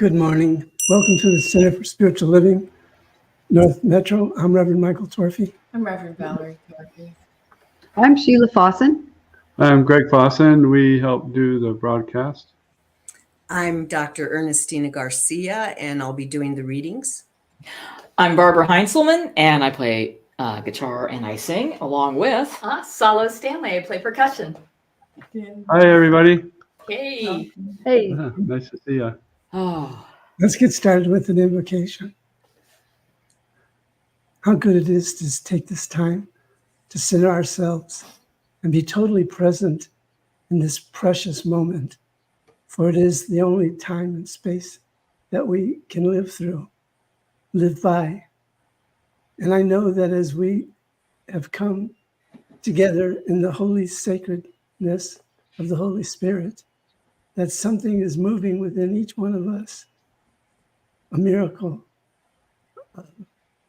Good morning. Welcome to the Center for Spiritual Living, North Metro. I'm Reverend Michael Torfey. I'm Reverend Valerie Torfey. I'm Sheila Fossen. I'm Greg Fossen. We help do the broadcast. I'm Dr. Ernestina Garcia, and I'll be doing the readings. I'm Barbara Heinzelman, and I play guitar and I sing along with Salo Stanley. I play percussion. Hi, everybody. Hey. Hey. Nice to see you. oh, Let's get started with an invocation. How good it is to take this time to center ourselves and be totally present in this precious moment, for it is the only time and space that we can live through, live by. And I know that as we have come together in the holy sacredness of the Holy Spirit, that something is moving within each one of us. A miracle,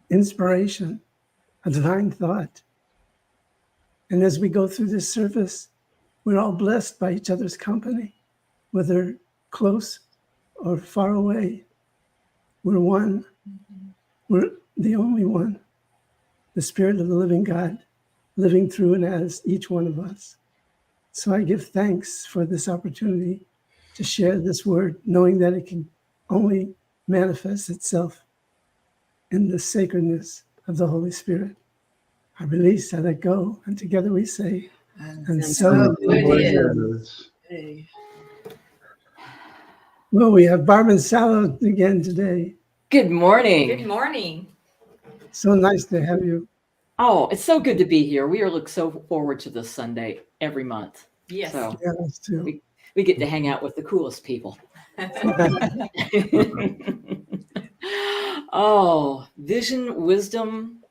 inspiration, a divine thought. And as we go through this service, we're all blessed by each other's company, whether close or far away. We're one. We're the only one. The Spirit of the living God living through and as each one of us. So I give thanks for this opportunity to share this word, knowing that it can only manifest itself in the sacredness of the Holy Spirit. I release, I let go, and together we say, and so it is. Yes. Well, we have Barbara and Salo again today. good morning. Good morning. So nice to have you. Oh, it's so good to be here. We look so forward to this Sunday every month. Yes. So Yeah, us too. we get to hang out with the coolest people. Oh, vision, wisdom,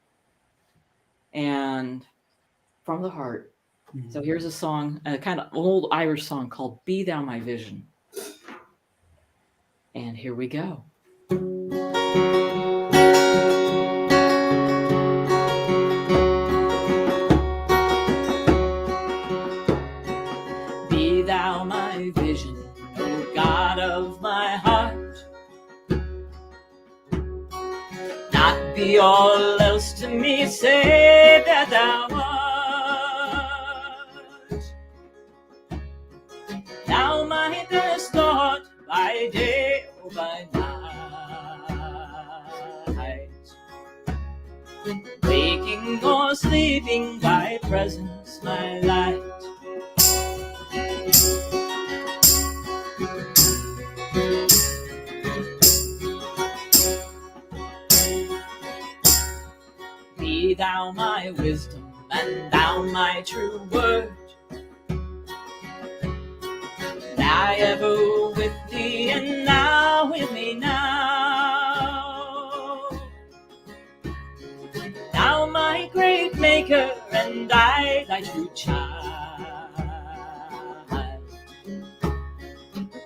and from the heart. So here's a song, a kind of old Irish song called Be Thou My Vision. And here we go. Be thou my vision, O God of my heart. Not be all else to me, save that thou art. Thou my best thought by day or by night. Waking or sleeping, thy presence my light. Be thou my wisdom, and thou my true word. I ever with thee, and now with me now. Thou my great maker, and I thy true child.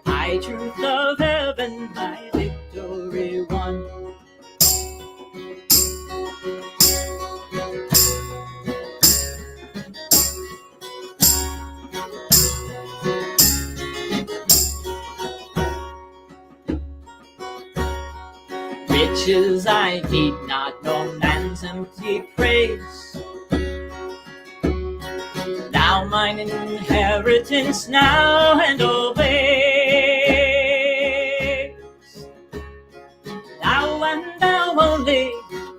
My truth of heaven, my victory won. Riches I need not, nor man's empty praise. Thou mine inheritance now and always. Thou and thou only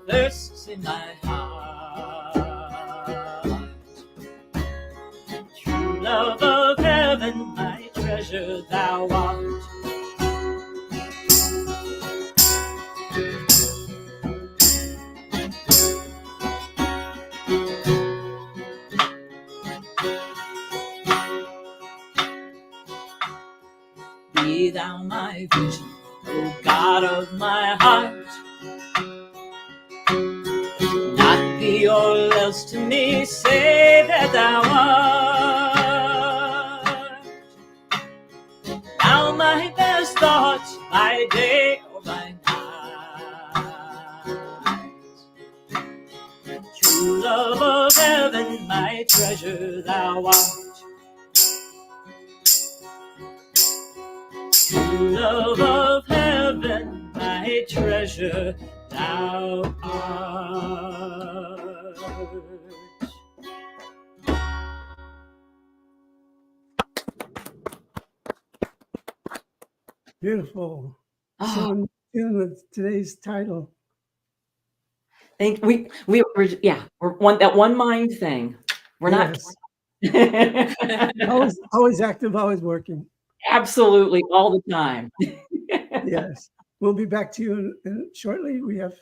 thirsts in my heart. True love of heaven, my treasure thou art. Be thou my vision, O God of my heart. Not be all else to me, save that thou art. Thou my best thoughts by day or by night. True love of heaven, my treasure thou art. True love of heaven, my treasure thou art. Beautiful. Oh, So in tune with today's title. we're one mind thing. We're Yes. not Always active, always working. absolutely all the time. Yes. We'll be back to you shortly. We have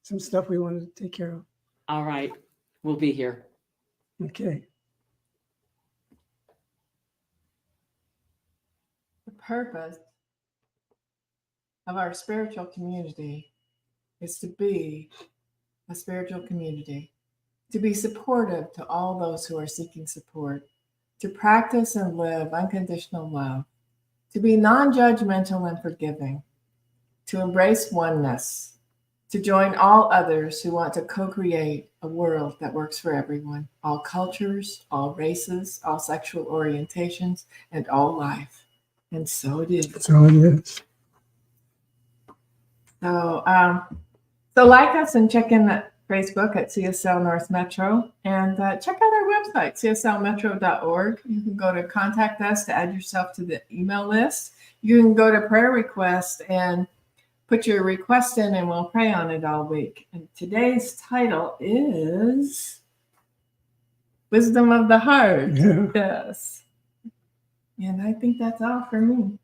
some stuff we want to take care of. All right, we'll be here. Okay. The purpose of our spiritual community is to be a spiritual community, to be supportive to all those who are seeking support, to practice and live unconditional love, to be non-judgmental and forgiving, to embrace oneness, to join all others who want to co-create a world that works for everyone, all cultures, all races, all sexual orientations, and all life. And so it is. So it is. So like us and check in at Facebook at CSL North Metro, and check out our website, cslmetro.org. You can go to contact us to add yourself to the email list. You can go to prayer request and put your request in, and we'll pray on it all week. And today's title is Wisdom of the Heart. Yeah. Yes. And I think that's all for me.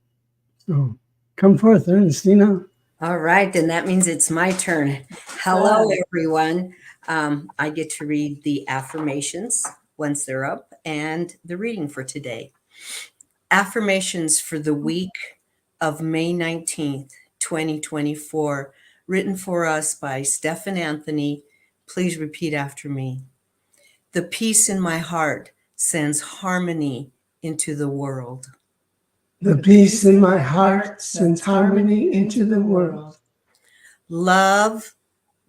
So come forth, Ernestina. All right, then that means it's my turn. Hello, everyone. I get to read the affirmations once they're up and the reading for today. Affirmations for the week of May 19th, 2024, written for us by Stephan Anthony. Please repeat after me. The peace in my heart sends harmony into the world. The peace in my heart sends harmony into the world. Love,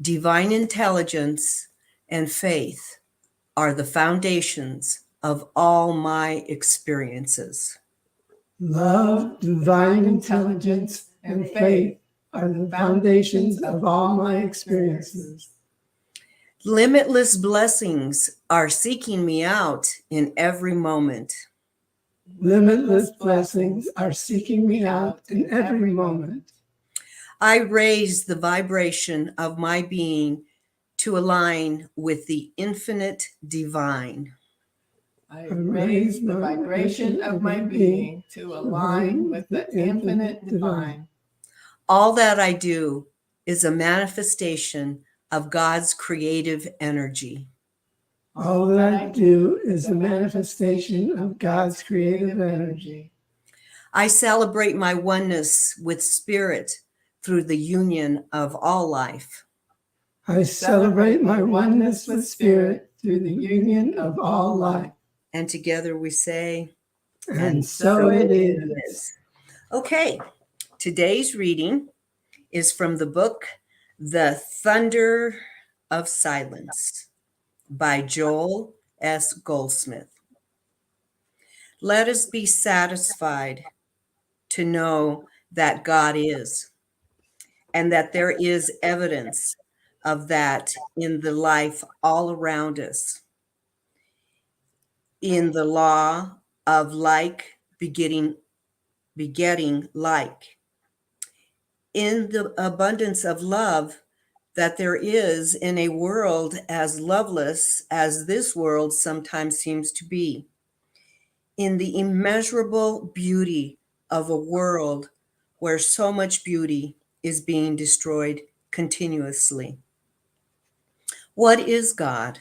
divine intelligence, and faith are the foundations of all my experiences. Love, divine intelligence, and faith are the foundations of all my experiences. Limitless blessings are seeking me out in every moment. Limitless blessings are seeking me out in every moment. I raise the vibration of my being to align with the infinite divine. I raise the vibration of my being to align with the infinite divine. All that I do is a manifestation of God's creative energy. All that I do is a manifestation of God's creative energy. I celebrate my oneness with spirit through the union of all life. I celebrate my oneness with spirit through the union of all life. And together we say, And so it is. Okay, today's reading is from the book, The Thunder of Silence by Joel S. Goldsmith. Let us be satisfied to know that God is, and that there is evidence of that in the life all around us, in the law of like begetting like, in the abundance of love that there is in a world as loveless as this world sometimes seems to be, in the immeasurable beauty of a world where so much beauty is being destroyed continuously. What is God?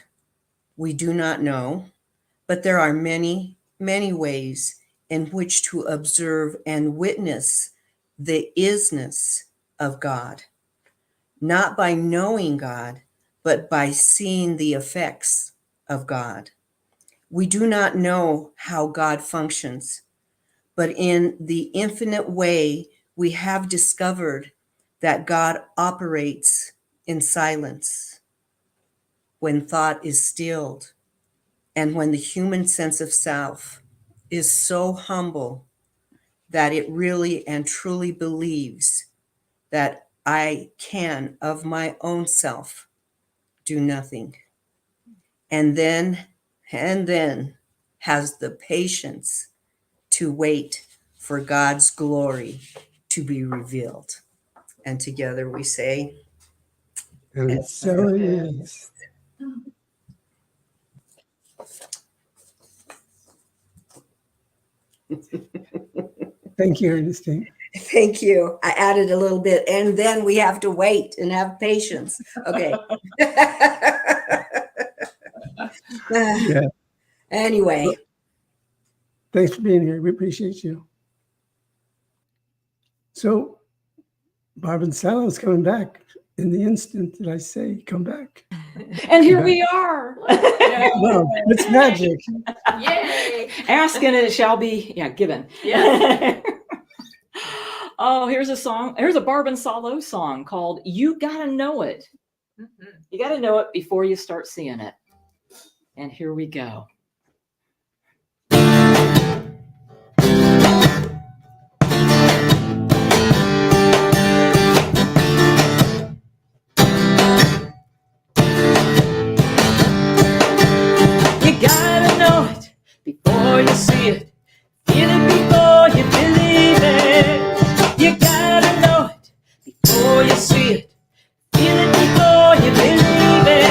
We do not know, but there are many, many ways in which to observe and witness the isness of God, not by knowing God, but by seeing the effects of God. We do not know how God functions, but in the infinite way, we have discovered that God operates in silence, when thought is stilled, and when the human sense of self is so humble that it really and truly believes that I can of my own self do nothing. And then has the patience to wait for God's glory to be revealed. And together we say, And so it is. Thank you, Ernestine. thank you. I added a little bit, and then we have to wait and have patience. Okay. Yeah. Anyway, Thanks for being here. We appreciate you. So, Barb and Sal is coming back in the instant that I say, come back. And here we are. Well, it's magic. Yay! Ask and it shall be, given. Yes. Oh, here's a song. Here's a Barb and Salo song called You Gotta Know It. Mhm. You gotta know it before you start seeing it. And here we go. You gotta know it before you see it. Feel it before you believe it. You gotta know it before you see it. Feel it before you believe it.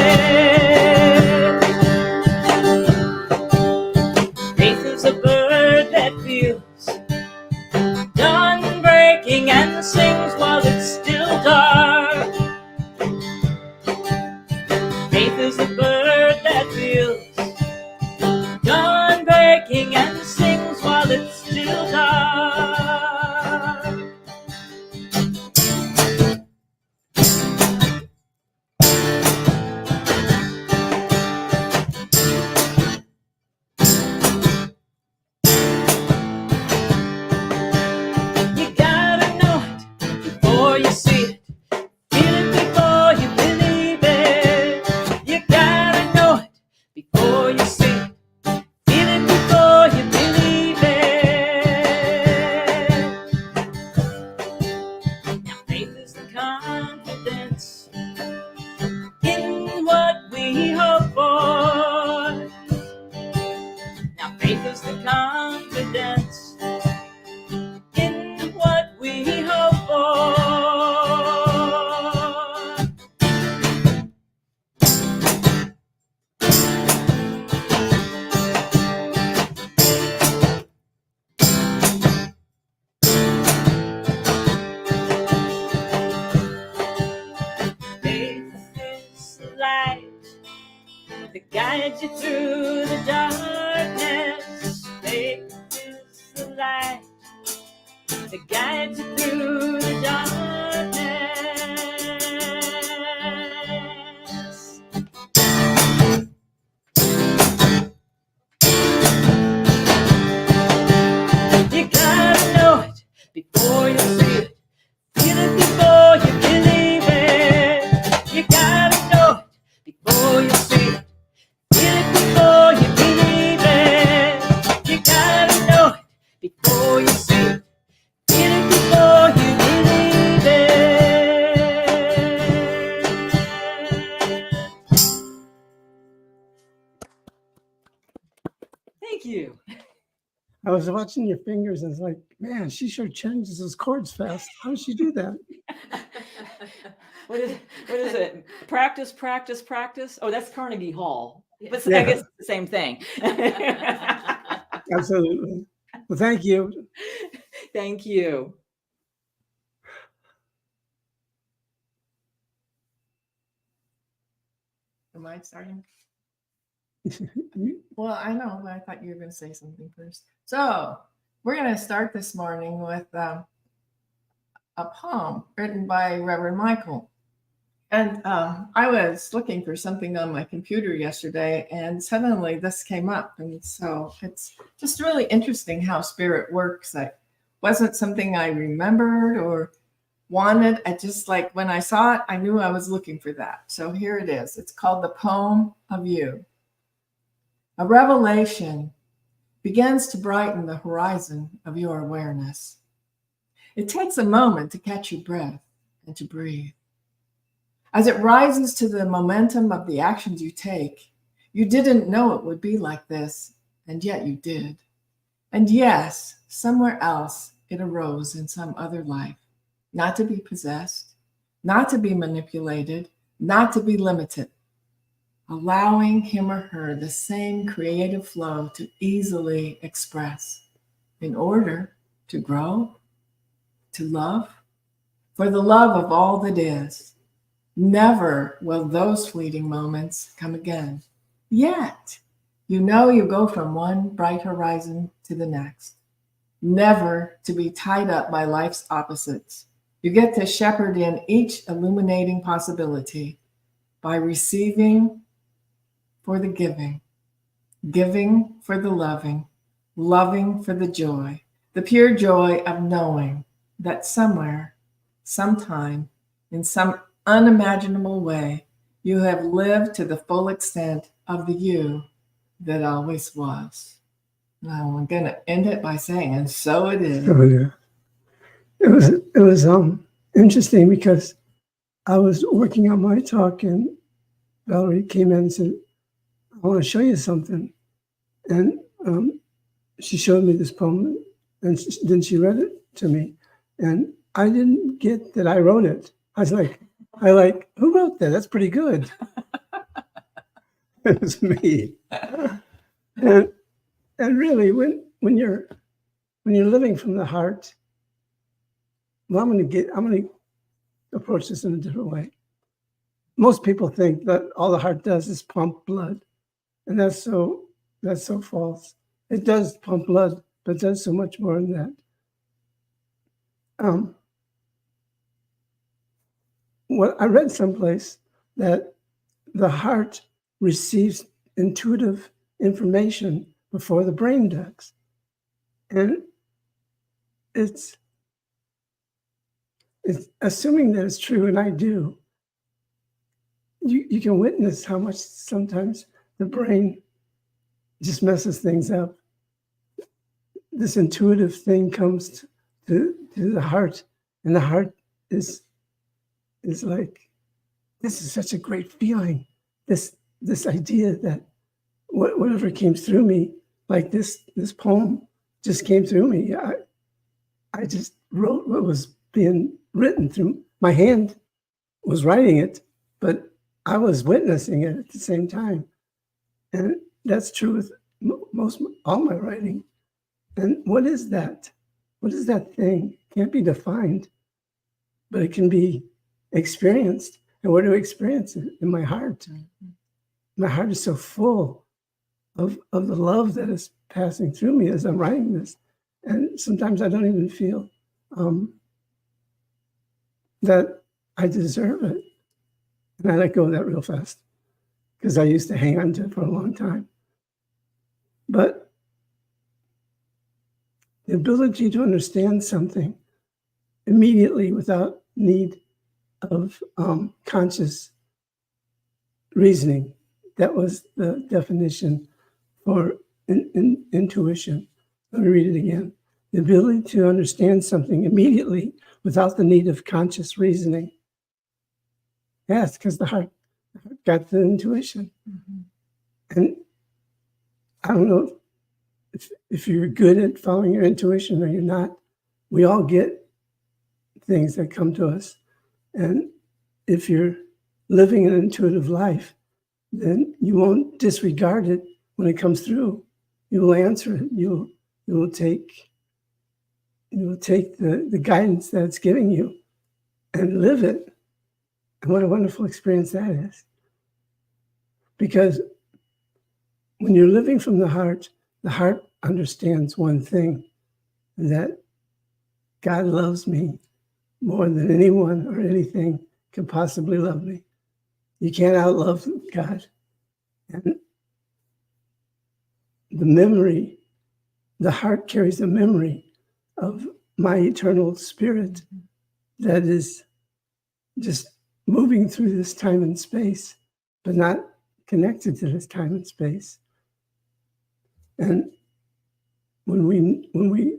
Faith is a bird that feels dawn breaking and sings while it's still dark. Faith is a bird that feels dawn breaking and sings while it's still dark. You gotta know it before you see it. Feel it before you believe it. You gotta know it before you see it. Feel it before you believe it. Now faith is the confidence in what we hope for. Now faith is the confidence in what we hope for. Faith is the light that guides you through the darkness. Faith is the light that guides you through the darkness. You gotta know it before you see it. Feel it before you believe it. You gotta know it before you see it. Feel it before you believe it. You gotta know it before you see it. Feel it before you believe it. Thank you. I was watching your fingers and it's like, man, she sure changes those chords fast. How does she do that? What is it? Practice, practice, practice. Oh, that's Carnegie Hall. But Yeah. I guess it's the same thing. Absolutely. Well, thank you. Thank you. Am I starting? You- Well, I know, but I thought you were going to say something first. So we're going to start this morning with a poem written by Reverend Michael. And I was looking for something on my computer yesterday, and suddenly this came up. And so it's just really interesting how spirit works. It wasn't something I remembered or wanted. I just like when I saw it, I knew I was looking for that. So here it is. It's called The Poem of You. A revelation begins to brighten the horizon of your awareness. It takes a moment to catch your breath and to breathe. As it rises to the momentum of the actions you take, you didn't know it would be like this, and yet you did. And yes, somewhere else it arose in some other life, not to be possessed, not to be manipulated, not to be limited, allowing him or her the same creative flow to easily express in order to grow, to love, for the love of all that is. Never will those fleeting moments come again. Yet, you know you go from one bright horizon to the next, never to be tied up by life's opposites. You get to shepherd in each illuminating possibility by receiving for the giving, giving for the loving, loving for the joy, the pure joy of knowing that somewhere, sometime, in some unimaginable way, you have lived to the full extent of the you that always was. Now I'm going to end it by saying, and so it is. Oh, yeah. It was interesting because I was working on my talk and Valerie came in and said, I want to show you something. And she showed me this poem and then she read it to me. And I didn't get that I wrote it. I was like, who wrote that? That's pretty good. It was me. And really, when you're living from the heart, well, I'm going to approach this in a different way. Most people think that all the heart does is pump blood, and that's so false. It does pump blood, but it does so much more than that. What I read someplace that the heart receives intuitive information before the brain does, and it's assuming that it's true, and I do. You can witness how much sometimes the brain just messes things up. This intuitive thing comes to the heart, and the heart is like, this is such a great feeling. This idea that whatever came through me, like this poem just came through me. I just wrote what was being written through my hand, was writing it, but I was witnessing it at the same time. And that's true with all my writing. And what is that? What is that thing? It can't be defined, but it can be experienced. And where do I experience it? In my heart. My heart is so full of the love that is passing through me as I'm writing this. And sometimes I don't even feel that I deserve it. And I let go of that real fast because I used to hang on to it for a long time. But the ability to understand something immediately without need of conscious reasoning, that was the definition for intuition. Let me read it again. The ability to understand something immediately without the need of conscious reasoning. Yes, because the heart got the intuition. Mm-hmm. And I don't know if you're good at following your intuition or you're not. We all get things that come to us. And if you're living an intuitive life, then you won't disregard it when it comes through. You will answer it. You will take the guidance that it's giving you and live it. And what a wonderful experience that is. Because when you're living from the heart understands one thing, that God loves me more than anyone or anything can possibly love me. You can't outlove God. And the memory, the heart carries a memory of my eternal spirit that is just moving through this time and space, but not connected to this time and space. And when we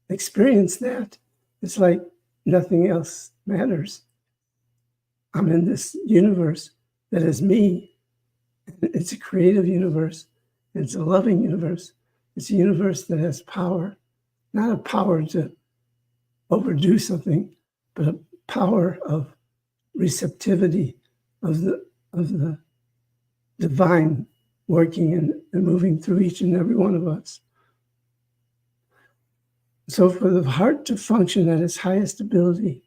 experience that, it's like nothing else matters. I'm in this universe that is me. It's a creative universe. It's a loving universe. It's a universe that has power, not a power to overdo something, but a power of receptivity of the divine working and moving through each and every one of us. So for the heart to function at its highest ability,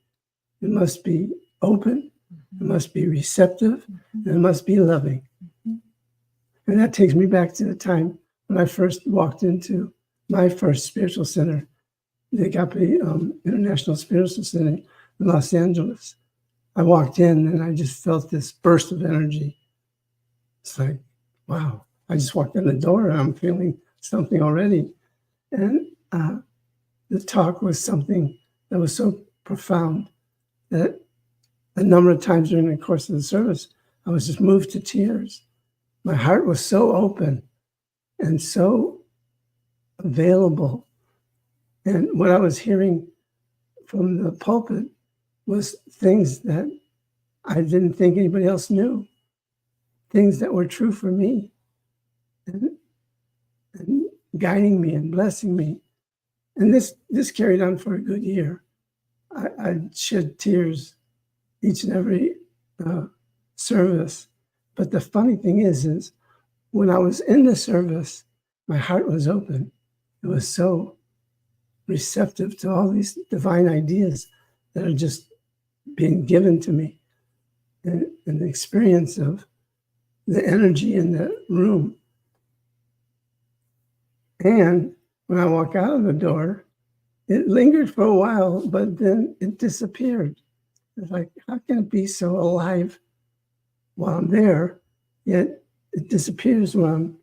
it must be open, it must be receptive, and it must be loving. And that takes me back to the time when I first walked into my first spiritual center, the Agape International Spiritual Center in Los Angeles. I walked in and I just felt this burst of energy. It's like, wow, I just walked in the door and I'm feeling something already. And the talk was something that was so profound that a number of times during the course of the service, I was just moved to tears. My heart was so open and so available. And what I was hearing from the pulpit was things that I didn't think anybody else knew, things that were true for me, and guiding me and blessing me. And this carried on for a good year. I shed tears each and every service. But the funny thing is when I was in the service, my heart was open. It was so receptive to all these divine ideas that are just being given to me. And the experience of the energy in the room. And when I walk out of the door, it lingered for a while, but then it disappeared. It's like, how can it be so alive while I'm there, yet it disappears when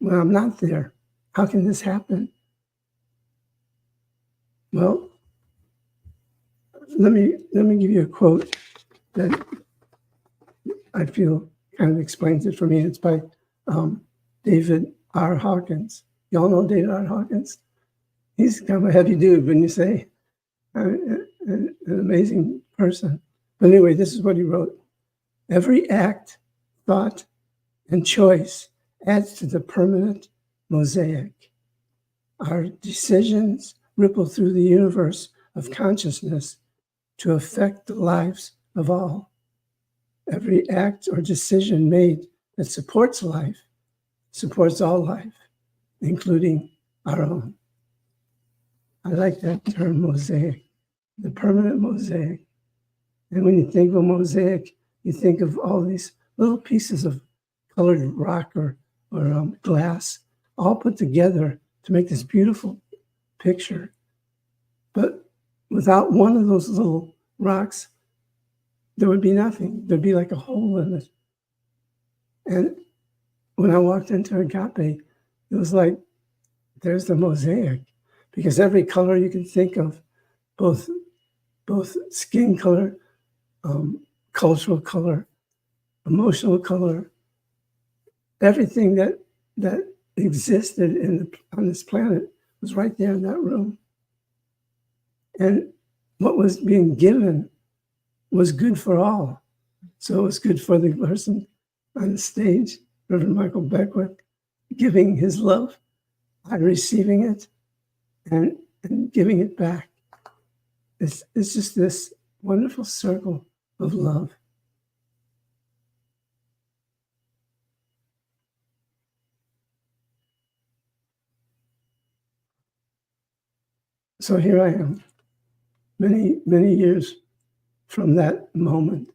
I'm not there? How can this happen? Well, let me give you a quote that I feel kind of explains it for me. It's by David R. Hawkins. Y'all know David R. Hawkins? He's kind of a heavy dude, wouldn't you say? An amazing person. But anyway, this is what he wrote. Every act, thought, and choice adds to the permanent mosaic. Our decisions ripple through the universe of consciousness to affect the lives of all. Every act or decision made that supports life supports all life, including our own. I like that term, mosaic, the permanent mosaic. And when you think of a mosaic, you think of all these little pieces of colored rock or glass, all put together to make this beautiful picture. But without one of those little rocks, there would be nothing. There'd be like a hole in it. And when I walked into Agape, it was like, there's the mosaic. Because every color you can think of, both skin color, cultural color, emotional color, everything that existed on this planet was right there in that room. And what was being given was good for all. So it was good for the person on the stage, Reverend Michael Beckwith, giving his love, I receiving it, and giving it back. It's just this wonderful circle of love. So here I am, many, many years from that moment,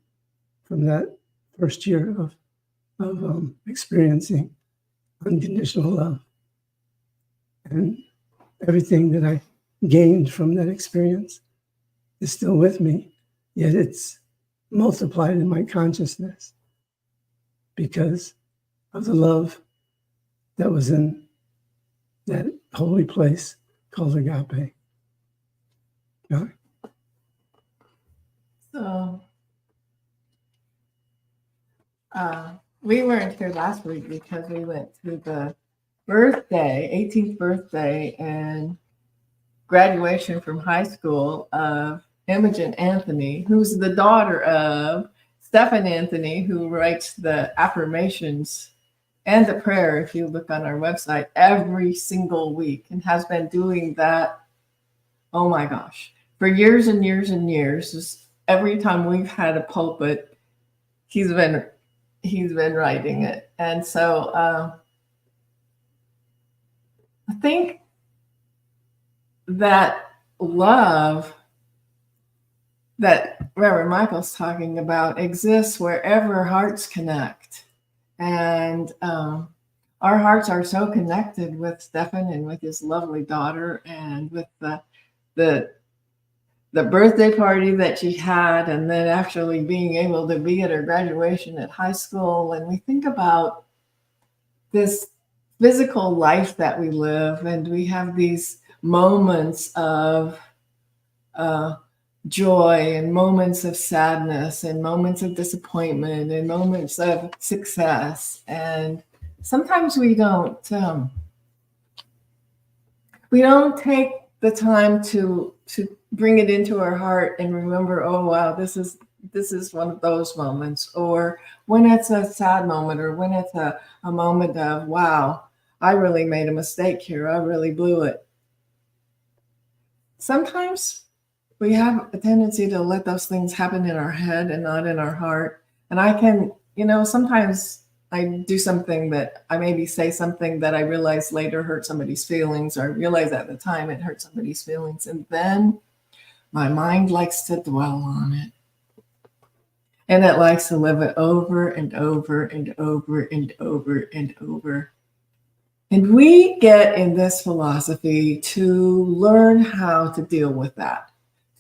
from that first year of experiencing unconditional love. And everything that I gained from that experience is still with me, yet it's multiplied in my consciousness because of the love that was in that holy place called Agape. Yeah. So we weren't here last week because we went through the 18th birthday and graduation from high school of Imogen Anthony, who's the daughter of Stephan Anthony, who writes the affirmations and the prayer, if you look on our website, every single week, and has been doing that, oh my gosh, for years and years and years. Just every time we've had a pulpit, he's been writing it. And so I think that love that Reverend Michael's talking about exists wherever hearts connect. And our hearts are so connected with Stephan and with his lovely daughter, and with the birthday party that she had, and then actually being able to be at her graduation at high school. And we think about this physical life that we live, and we have these moments of joy, and moments of sadness, and moments of disappointment, and moments of success. And sometimes we don't take the time to bring it into our heart and remember, oh wow, this is one of those moments. Or when it's a sad moment, or when it's a moment of, wow, I really made a mistake here, I really blew it. Sometimes we have a tendency to let those things happen in our head and not in our heart. And I can, sometimes I do something that I maybe say something that I realize later hurt somebody's feelings, or I realize at the time it hurt somebody's feelings. And then my mind likes to dwell on it. And it likes to live it over and over and over and over and over. And we get in this philosophy to learn how to deal with that,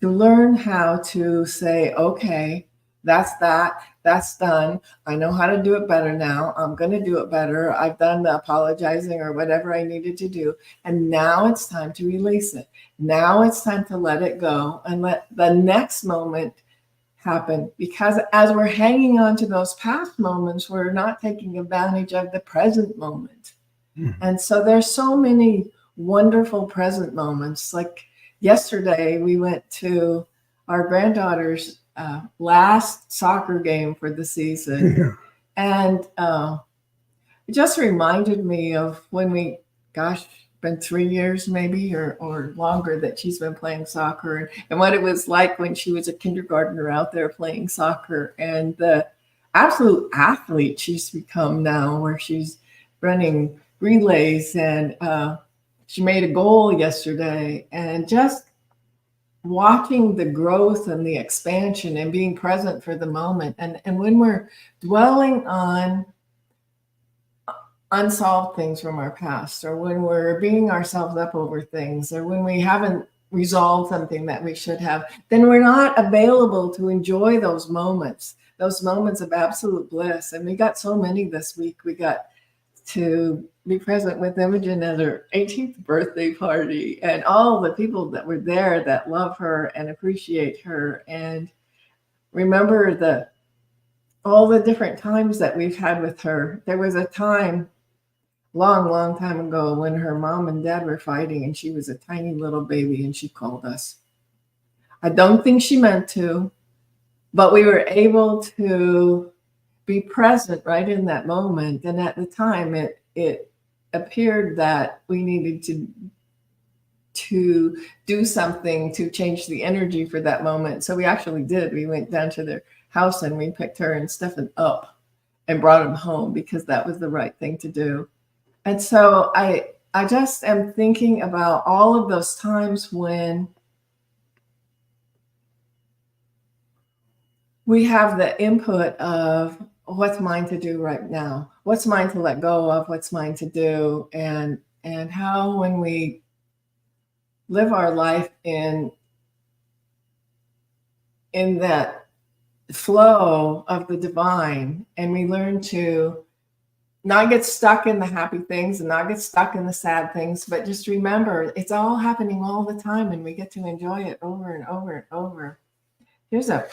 to learn how to say, okay, that's done. I know how to do it better now. I'm going to do it better. I've done the apologizing or whatever I needed to do. And now it's time to release it. Now it's time to let it go and let the next moment happen. Because as we're hanging on to those past moments, we're not taking advantage of the present moment. Mm-hmm. And so there's so many wonderful present moments. Like yesterday, we went to our granddaughter's last soccer game for the season. Yeah. And it just reminded me of when been 3 years maybe or longer that she's been playing soccer, and what it was like when she was a kindergartner out there playing soccer, and the absolute athlete she's become now, where she's running relays, and she made a goal yesterday. And just watching the growth and the expansion and being present for the moment. And when we're dwelling on unsolved things from our past, or when we're beating ourselves up over things, or when we haven't resolved something that we should have, then we're not available to enjoy those moments of absolute bliss. And we got so many this week. We got to be present with Imogen at her 18th birthday party, and all the people that were there that love her and appreciate her, and remember all the different times that we've had with her. There was a time, long time ago, when her mom and dad were fighting, and she was a tiny little baby, and she called us. I don't think she meant to, but we were able to be present right in that moment. And at the time, it appeared that we needed to do something to change the energy for that moment. So we actually did. We went down to their house and we picked her and Stephan up and brought them home, because that was the right thing to do. And so I just am thinking about all of those times when we have the input of what's mine to do right now, what's mine to let go of, what's mine to do, and how when we live our life in that flow of the divine, and we learn to not get stuck in the happy things and not get stuck in the sad things, but just remember it's all happening all the time, and we get to enjoy it over and over and over. Here's a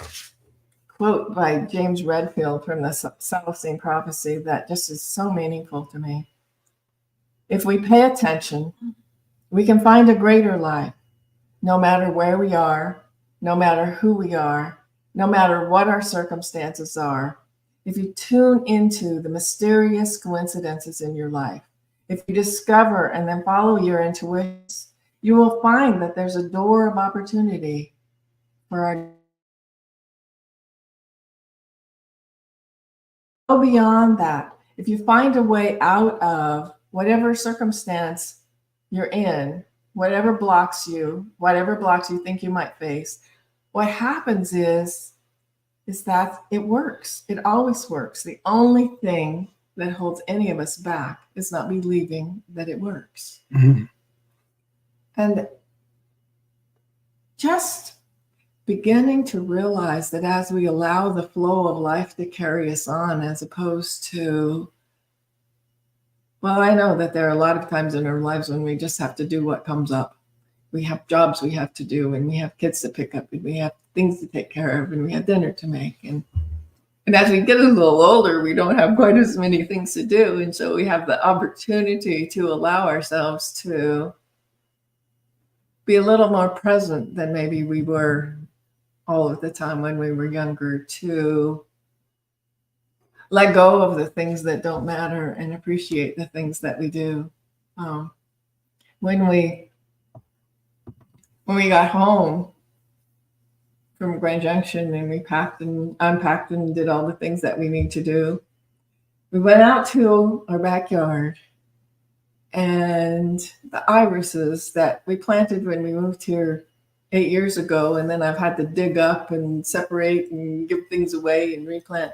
quote by James Redfield from the Celestine Prophecy that just is so meaningful to me. If we pay attention, we can find a greater life, no matter where we are, no matter who we are, no matter what our circumstances are, if you tune into the mysterious coincidences in your life, if you discover and then follow your intuitions, you will find that there's a door of opportunity for our. Go beyond that. If you find a way out of whatever circumstance you're in, whatever blocks you think you might face, what happens is that it works. It always works. The only thing that holds any of us back is not believing that it works. Mhm. And just beginning to realize that as we allow the flow of life to carry us on, as opposed to, well, I know that there are a lot of times in our lives when we just have to do what comes up. We have jobs we have to do, and we have kids to pick up, and we have things to take care of, and we have dinner to make. And as we get a little older, we don't have quite as many things to do. And so we have the opportunity to allow ourselves to be a little more present than maybe we were all of the time when we were younger, to let go of the things that don't matter and appreciate the things that we do. When we got home from Grand Junction and we packed and unpacked and did all the things that we need to do, we went out to our backyard, and the irises that we planted when we moved here 8 years ago, and then I've had to dig up and separate and give things away and replant.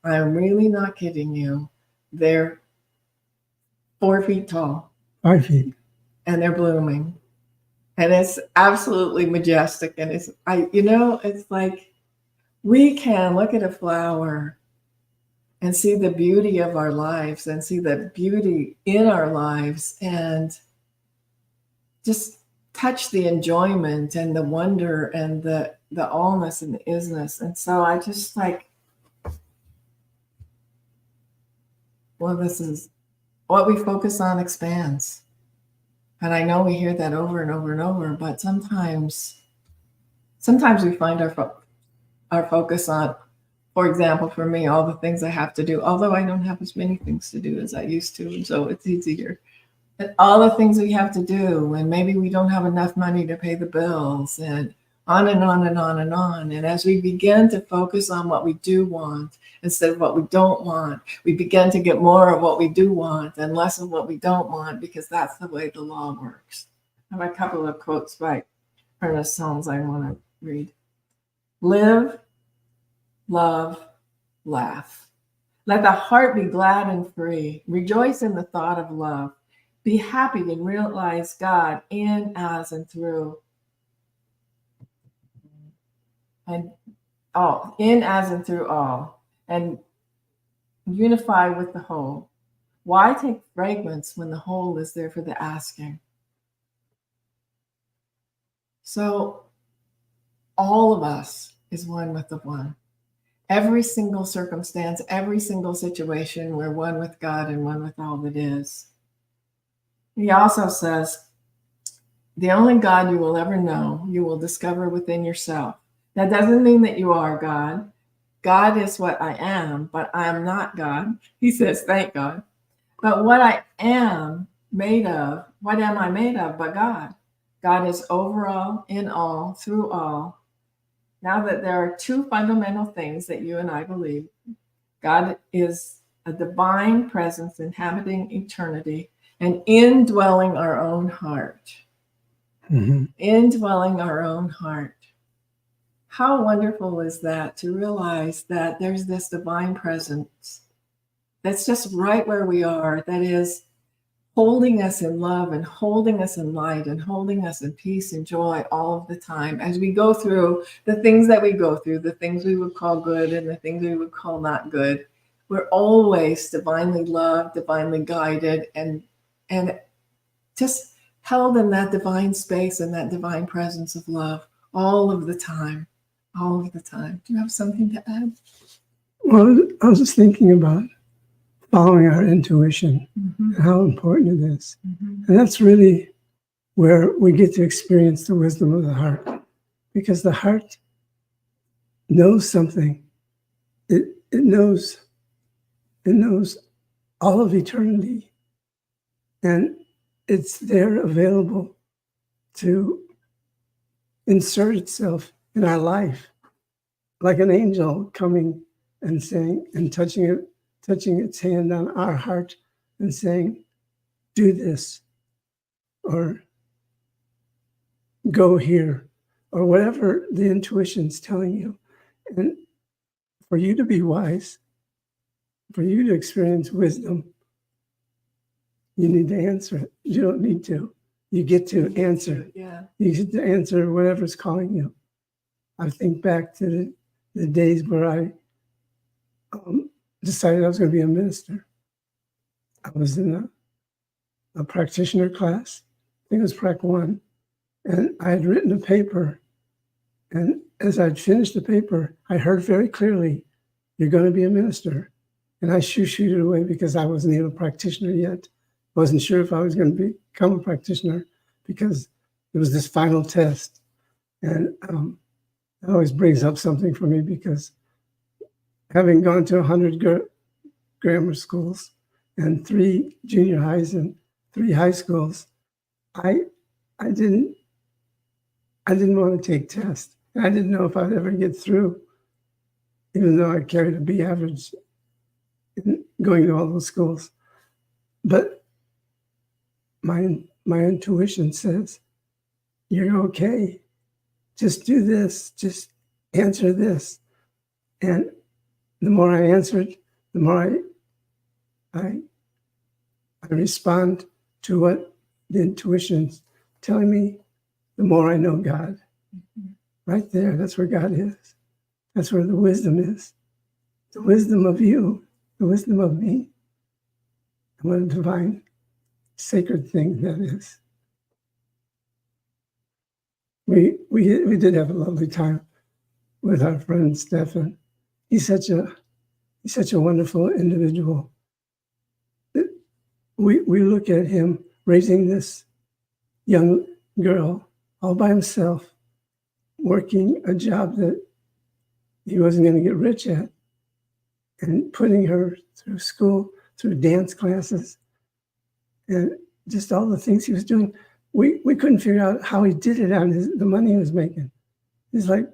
I'm really not kidding you. They're 4 feet tall. 5 feet. And they're blooming. And it's absolutely majestic. And it's like we can look at a flower and see the beauty of our lives and see the beauty in our lives and just touch the enjoyment and the wonder and the allness and the isness. And so I just this is what we focus on expands. And I know we hear that over and over and over, but sometimes we find our focus on, for example, for me, all the things I have to do, although I don't have as many things to do as I used to, and so it's easier. But all the things we have to do, and maybe we don't have enough money to pay the bills, and on and on and on and on. And as we begin to focus on what we do want instead of what we don't want, we begin to get more of what we do want and less of what we don't want, because that's the way the law works. I have a couple of quotes by Ernest Holmes I want to read. Live, love, laugh. Let the heart be glad and free. Rejoice in the thought of love. Be happy and realize God in, as, and through. And all, in, as, and through all. And unify with the whole. Why take fragments when the whole is there for the asking? So all of us is one with the one. Every single circumstance, every single situation, we're one with God and one with all that is. He also says, the only God you will ever know, you will discover within yourself. That doesn't mean that you are God. God is what I am, but I am not God. He says, thank God. But what I am made of, what am I made of but God? God is over all, in all, through all. Now that there are two fundamental things that you and I believe, God is a divine presence inhabiting eternity and indwelling our own heart. Mhm. Indwelling our own heart. How wonderful is that, to realize that there's this divine presence that's just right where we are, that is holding us in love and holding us in light and holding us in peace and joy all of the time as we go through the things that we go through, the things we would call good and the things we would call not good. We're always divinely loved, divinely guided, and just held in that divine space and that divine presence of love all of the time. All of the time. Do you have something to add? Well, I was just thinking about following our intuition, Mm-hmm. and how important it is. Mm-hmm. And that's really where we get to experience the wisdom of the heart. because the heart knows something. It knows all of eternity, and it's there available to insert itself in our life, like an angel coming and saying and touching its hand on our heart and saying, do this, or go here, or whatever the intuition's telling you. And for you to be wise, for you to experience wisdom, you need to answer it. You don't need to. You get to answer. Yeah. You get to answer whatever's calling you. I think back to the days where I decided I was going to be a minister. I was in a practitioner class. I think it was Prac 1. And I had written a paper. And as I'd finished the paper, I heard very clearly, you're going to be a minister. And I shoo-shooed it away because I wasn't even a practitioner yet. I wasn't sure if I was going to become a practitioner because it was this final test. And it always brings up something for me because having gone to 100 grammar schools and 3 junior highs and 3 high schools, I didn't want to take tests. And I didn't know if I'd ever get through, even though I carried a B average in going to all those schools. But my intuition says, you're okay. Just do this. Just answer this. And the more I answered, the more I respond to what the intuition's telling me, the more I know God. Right there, that's where God is. That's where the wisdom is. The wisdom of you, the wisdom of me. And what a divine, sacred thing that is. We did have a lovely time with our friend Stephan. He's such a wonderful individual. We look at him raising this young girl all by himself, working a job that he wasn't going to get rich at, and putting her through school, through dance classes, and just all the things he was doing. We couldn't figure out how he did it on the money he was making. He's like,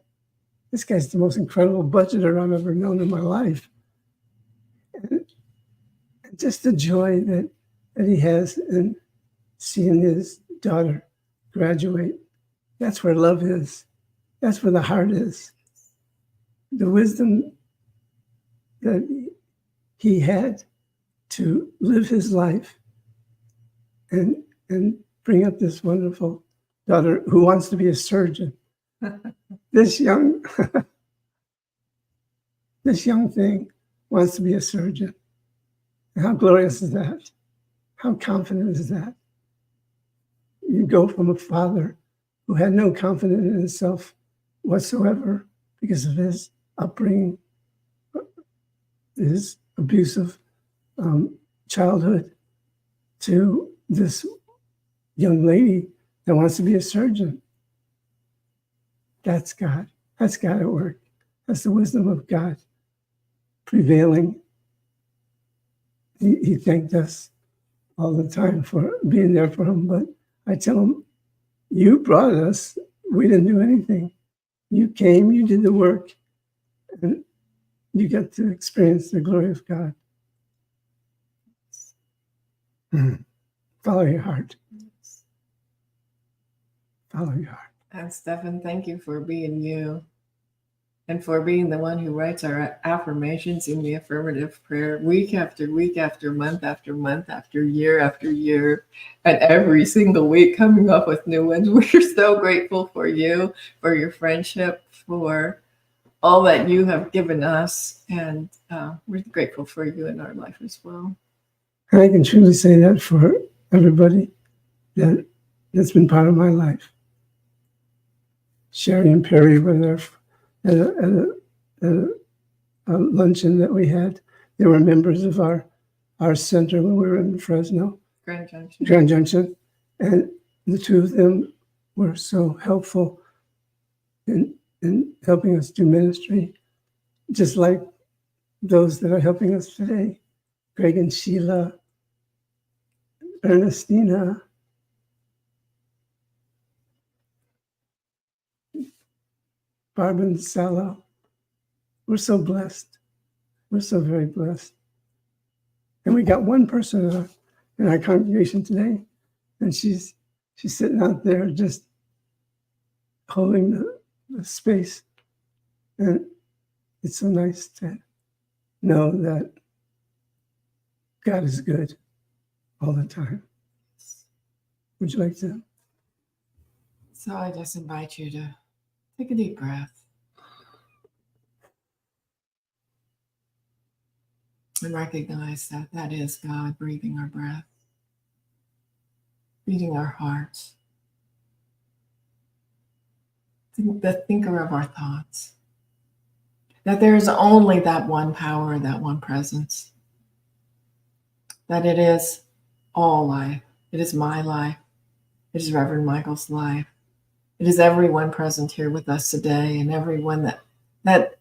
this guy's the most incredible budgeter I've ever known in my life. And just the joy that he has in seeing his daughter graduate. That's where love is. That's where the heart is. The wisdom that he had to live his life and bring up this wonderful daughter who wants to be a surgeon. This young thing wants to be a surgeon. And how glorious is that? How confident is that? You go from a father who had no confidence in himself whatsoever because of his upbringing, his abusive childhood, to this young lady that wants to be a surgeon. That's God. That's God at work. That's the wisdom of God prevailing. He thanked us all the time for being there for him, but I tell him, you brought us. We didn't do anything. You came, you did the work, and you get to experience the glory of God. Follow your heart. Follow your heart. And Stephan, thank you for being you and for being the one who writes our affirmations in the affirmative prayer week after week, after month, after month, after year, and every single week coming up with new ones. We're so grateful for you, for your friendship, for all that you have given us. And we're grateful for you in our life as well. And I can truly say that for everybody that's been part of my life. Sherry and Perry were there at a luncheon that we had. They were members of our center when we were in Fresno, Grand Junction. Grand Junction, and the two of them were so helpful in helping us do ministry, just like those that are helping us today, Greg and Sheila, Ernestina, Barb and Salo. We're so blessed. We're so very blessed. And we got one person in our congregation today, and she's sitting out there just holding the space. And it's so nice to know that God is good all the time. Would you like to? So I just invite you to take a deep breath and recognize that that is God breathing our breath, beating our hearts, the thinker of our thoughts, that there is only that one power, that one presence, that it is all life. It is my life. It is Reverend Michael's life. It is everyone present here with us today, and everyone that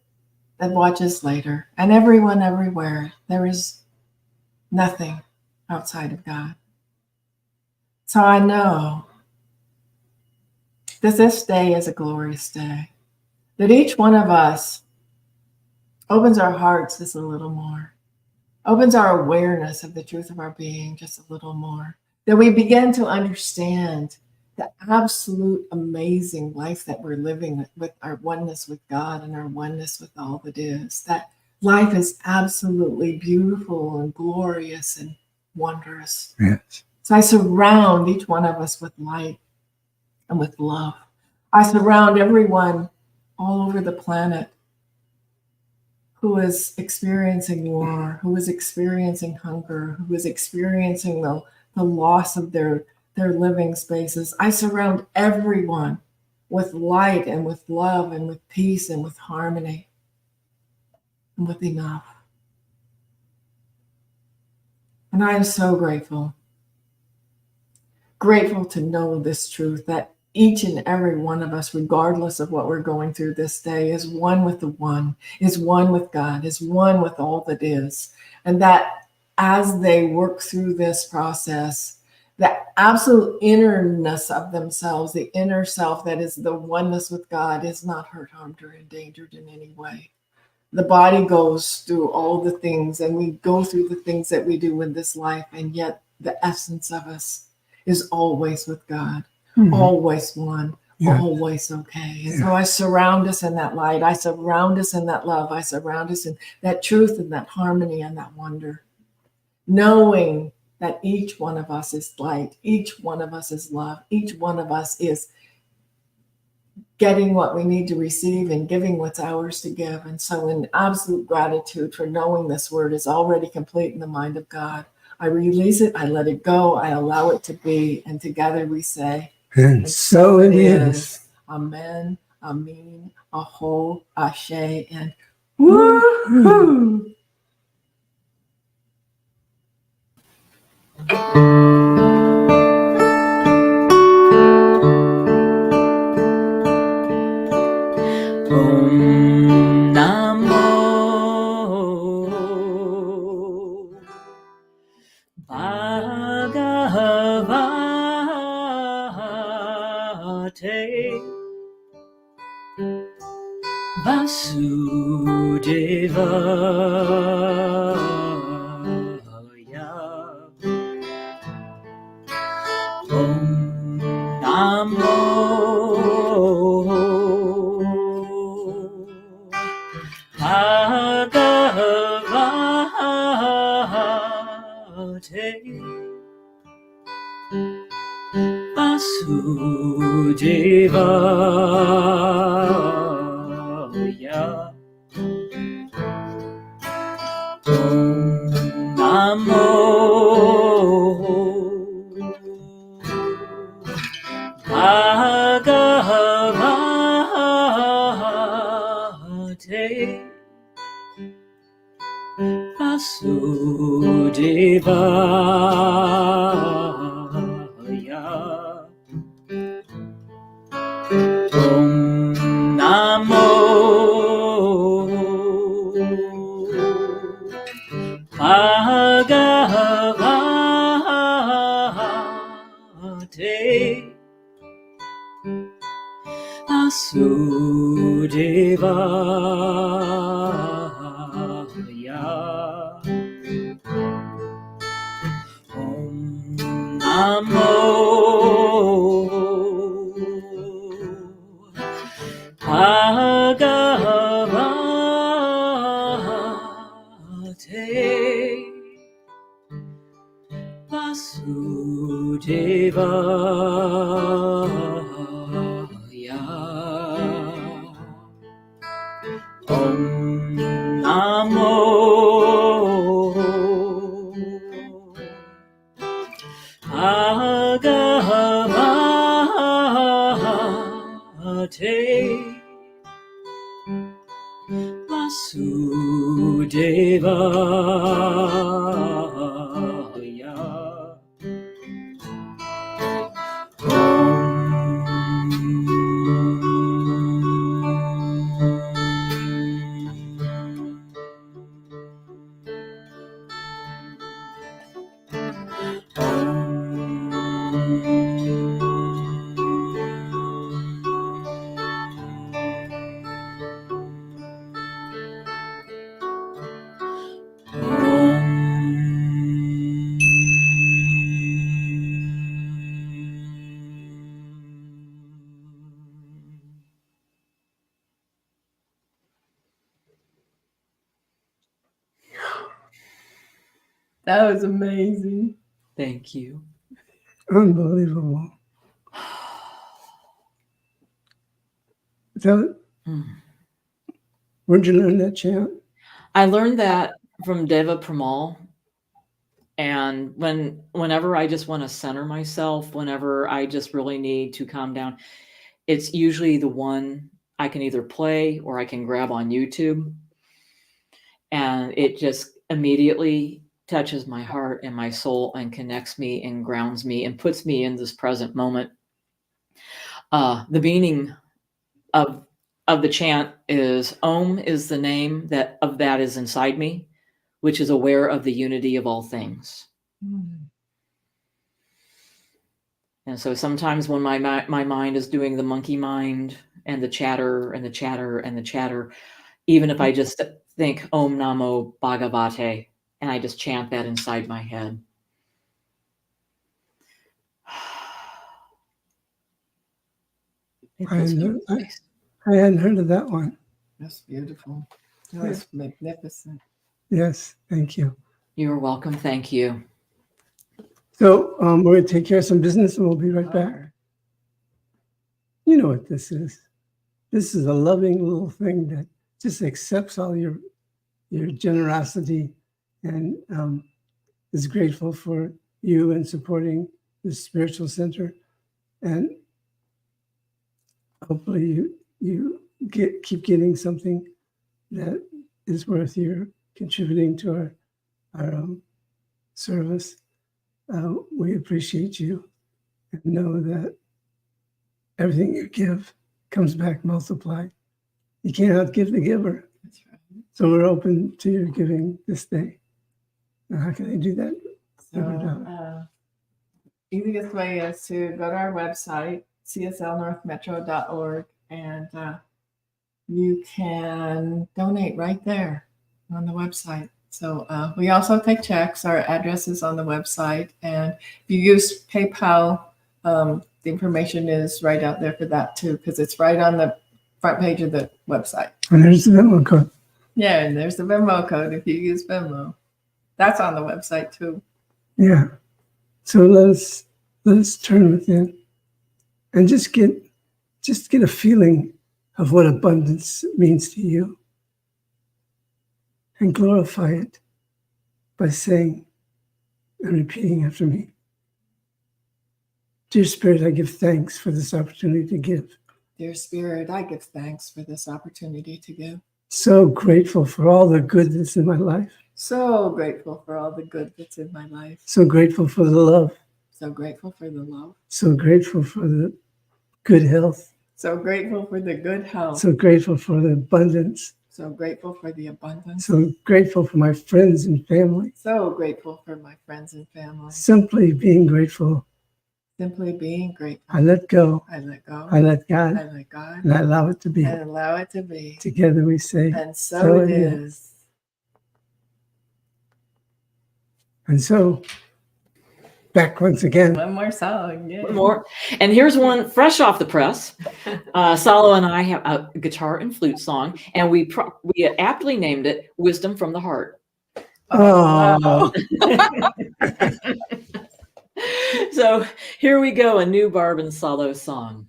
watches later, and everyone everywhere. There is nothing outside of God. So I know that this day is a glorious day, that each one of us opens our hearts just a little more, opens our awareness of the truth of our being just a little more, that we begin to understand the absolute amazing life that we're living with our oneness with God and our oneness with all that is. That life is absolutely beautiful and glorious and wondrous. Yes. So I surround each one of us with light and with love. I surround everyone all over the planet who is experiencing war, who is experiencing hunger, who is experiencing the loss of their living spaces. I surround everyone with light and with love and with peace and with harmony and with enough. And I am so grateful to know this truth, that each and every one of us, regardless of what we're going through this day, is one with the one, is one with God, is one with all that is. And that as they work through this process, the absolute innerness of themselves, the inner self that is the oneness with God, is not hurt, harmed, or endangered in any way. The body goes through all the things, and we go through the things that we do in this life, and yet the essence of us is always with God, always one, always okay. And so I surround us in that light. I surround us in that love. I surround us in that truth and that harmony and that wonder, knowing that each one of us is light, each one of us is love, each one of us is getting what we need to receive and giving what's ours to give. And so in absolute gratitude for knowing this word is already complete in the mind of God, I release it, I let it go, I allow it to be, and together we say, and so it is. Amen, Amen, Aho, Ashe, and woo-hoo. Om Namo Bhagavate Vasudevaya. Om Namo Bhagavate Vasudevaya. Om Namo Bhagavate Vasudevaya. Om Vasudevaya. Om Namo Bhagavate Vasudevaya. Om Namo Bhagavate Vasudevaya. That was amazing. Thank you. Unbelievable. So, where'd you learn that chant? I learned that from Deva Premal. And whenever I just want to center myself, whenever I just really need to calm down, it's usually the one I can either play or I can grab on YouTube. And it just immediately touches my heart and my soul and connects me and grounds me and puts me in this present moment. The meaning of the chant is Om is the name that is inside me, which is aware of the unity of all things. And so sometimes when my mind is doing the monkey mind and the chatter and the chatter and the chatter, even if I just think Om Namo Bhagavate and I just chant that inside my head. It puts me in place. I hadn't heard of that one. That's beautiful. That's magnificent. Yes, thank you. You're welcome. Thank you. So we're going to take care of some business and we'll be right back. You know what this is. This is a loving little thing that just accepts all your generosity and is grateful for you and supporting the spiritual center. And hopefully you keep getting something that is worth your contributing to our service. We appreciate you and know that everything you give comes back multiplied. You can't outgive the giver. That's right. So we're open to your giving this day. Now, how can I do that? So, easiest way is to go to our website, cslnorthmetro.org, and you can donate right there on the website. So we also take checks. Our address is on the website. And if you use PayPal, the information is right out there for that too, because it's right on the front page of the website. And there's the Venmo code. Yeah, and there's the Venmo code if you use Venmo. That's on the website too. Yeah. So let's turn within and just get a feeling of what abundance means to you and glorify it by saying and repeating after me. Dear Spirit, I give thanks for this opportunity to give. Dear Spirit, I give thanks for this opportunity to give. So grateful for all the good that's in my life. So grateful for all the good that's in my life. So grateful for the love. So grateful for the love. So grateful for the good health. So grateful for the good health. So grateful for the abundance. So grateful for the abundance. So grateful for my friends and family. So grateful for my friends and family. Simply being grateful Simply being grateful. I let go. I let go. I let God. I let God. And I allow it to be. And allow it to be. Together we say, And so it is. And so, back once again. One more song. Yay. One more. And here's one fresh off the press. Salo and I have a guitar and flute song, and we aptly named it Wisdom from the Heart. Oh, So here we go, a new Barb and Salo song.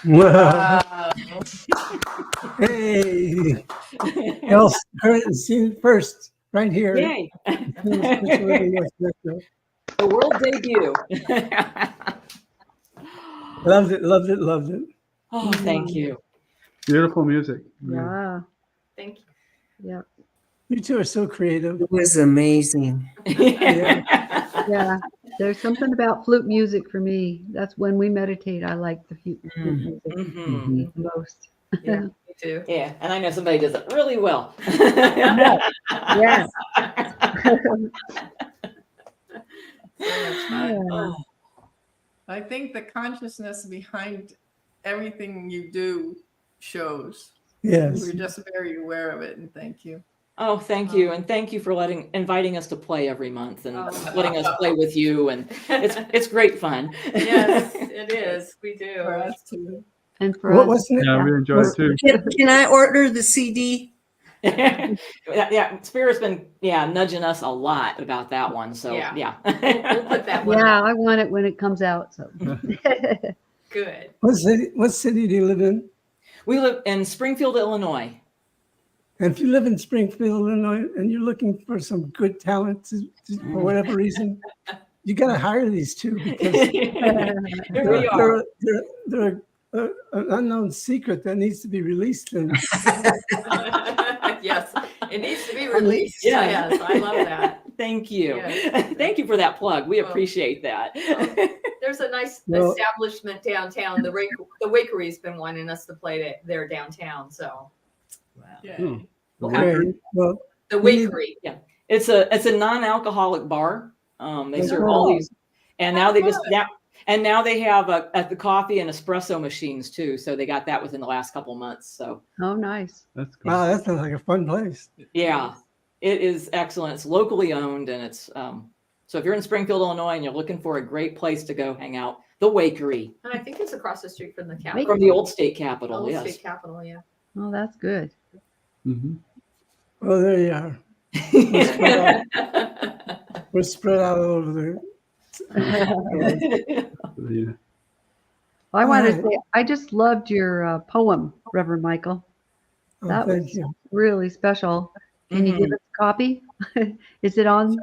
Wow. Hey, else heard and seen it first, right here. Yay. The The world debut. Loved it, loved it, loved it. Oh, thank you. Beautiful music. Yeah. Thank you. Yeah. You two are so creative. It was amazing. Yeah. Yeah. There's something about flute music for me. That's when we meditate. I like the flute music Mhm. the most. Yeah, me too. Yeah, and I know somebody does it really well. Yes. So much fun. Yeah. Oh, I think the consciousness behind everything you do shows. Yes. We're just very aware of it, and thank you. oh, thank you, and thank you for inviting us to play every month and Oh. letting us play with you, and it's great fun. Yes, it is. We do. For us too. And for What us, wasn't it? Yeah, we enjoy it too. Can I order the CD? Yeah, Spirit's been nudging us a lot about that one. So Yeah. yeah. We'll put that one yeah, on. I want it when it comes out. So Good. What city do you live in? We live in Springfield, Illinois. And if you live in Springfield, Illinois, and you're looking for some good talent for whatever reason, you got to hire these two because Here we are. they're an unknown secret that needs to be released. And Yes, it needs to be released. Yeah. Yes, I love that. Thank you. Yes. Thank you for that plug. We Well, appreciate that. There's a nice Well- establishment downtown. The Wakery's been wanting us to play there downtown. So Yeah. Hmm. okay, well, the We need- Wakery. Yeah. It's a non-alcoholic bar. They That's serve all cool. these, and now now they have at the coffee and espresso machines too. So they got that within the last couple months. So oh, nice. That's cool. wow, that sounds like a fun place. yeah, it is excellent. It's locally owned, and it's so if you're in Springfield, Illinois, and you're looking for a great place to go hang out, the Wakery And I think it's across the street from the Capitol. from the old state capitol. Old Yes. State Capitol, yeah. Oh, that's good. Mm-hmm. Well, there you are. We're spread out all over the. Yeah. I want to Alright. say, I just loved your poem, Reverend Michael. Oh, That thank was you. really special. Can you Mhm. give us a copy? Is it on?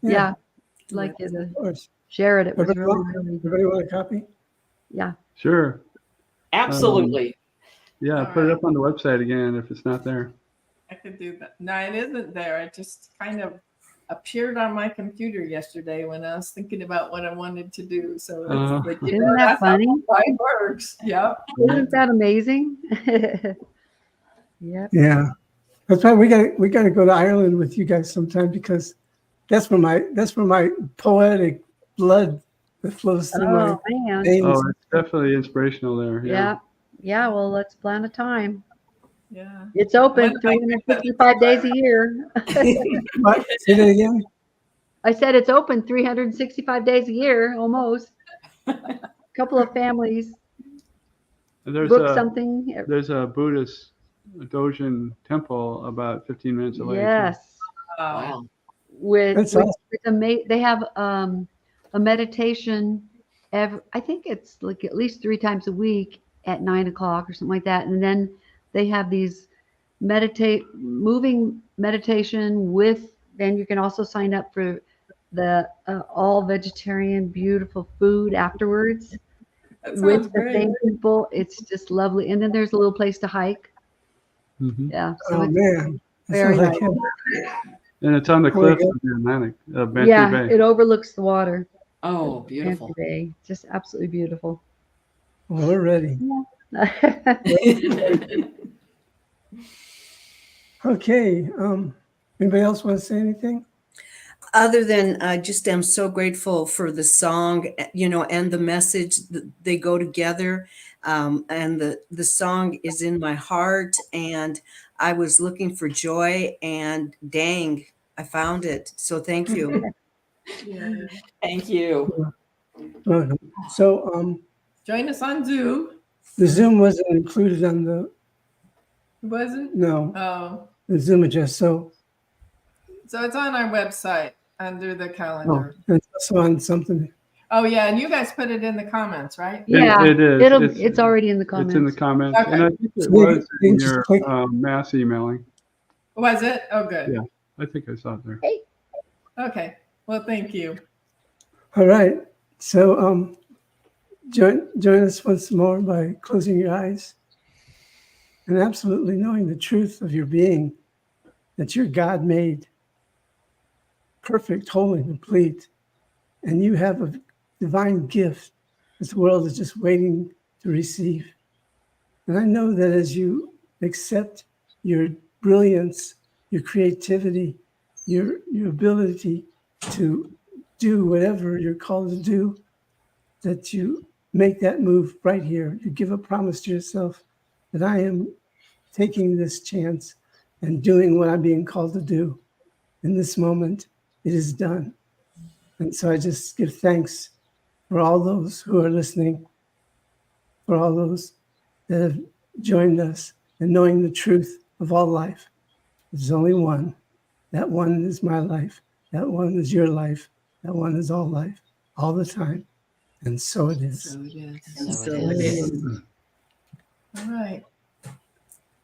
Yeah. I'd like you Of to course. share it. It was Everybody really, really, Everybody want a copy? yeah. Sure. Absolutely. Yeah, put it up on the website again if it's not there. I could do that. No, it isn't there. It just kind of appeared on my computer yesterday when I was thinking about what I wanted to do. So it's like, Isn't that that's how funny? mine works. Yep. Isn't that amazing? Yep. Yeah. That's why we got to go to Ireland with you guys sometime because that's where my poetic blood that flows through my Oh, man. veins. Oh, it's definitely inspirational there. Yeah. Yeah. Well, let's plan a time. Yeah. It's open When- 365 days a year. What? Say that again? I said it's open 365 days a year, almost. Couple of families There's book a something. there's a Buddhist Dogen temple about 15 minutes away. too. Yes. Wow. That's awesome. They have a meditation I think it's like at least 3 times a week at 9 o'clock or something like that. And then they have these moving meditation then you can also sign up for the all vegetarian beautiful food afterwards That with sounds the great. same people. It's just lovely. And then there's a little place to hike. Mhm. Yeah. So Oh it's man. That very sounds like nice. heaven. And it's on the Oh, yeah. cliffs of the Atlantic, Bantry yeah, Bay. it overlooks the water. Oh, beautiful. Bantry Bay. Just absolutely beautiful. Well, we're ready. Okay. Anybody else want to say anything? Other than I just am so grateful for the song, and the message. They go together. And the song is in my heart. And I was looking for joy, and dang, I found it. So thank you. Yeah. Thank you. So Join us on Zoom. the Zoom wasn't included on the Wasn't? no Oh, the Zoom address. So so it's on our website under the calendar. it's also on something. Oh yeah, and you guys put it in the comments, right? Yeah, it is. It's already in the comments. It's in the comments. Okay. And I think it So was you in just your click- mass emailing. Was it? Oh, good. Yeah. I think I saw it there. Okay. Well, thank you. All right. So join us once more by closing your eyes and absolutely knowing the truth of your being, that you're God made. perfect, whole, and complete. And you have a divine gift that the world is just waiting to receive. And I know that as you accept your brilliance, your creativity, your ability to do whatever you're called to do, that you make that move right here. You give a promise to yourself that I am taking this chance and doing what I'm being called to do. In this moment, it is done. And so I just give thanks for all those who are listening, for all those that have joined us in knowing the truth of all life. There's only one. That one is my life. That one is your life. That one is all life, all the time. And so it is. So it is. And So so it it is. is. All right.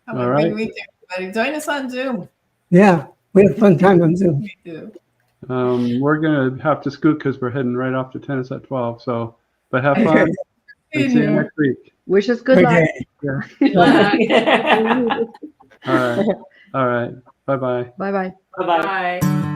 Have All a right. good week, everybody. Join us on Zoom. Yeah, we have fun time on Zoom. We do. We're going to have to scoot because we're heading right off to tennis at 12. So, but have fun and see you next week. Wish us good luck. Okay. Good luck. All right. All right. Bye-bye. Bye bye. Bye-bye. Bye.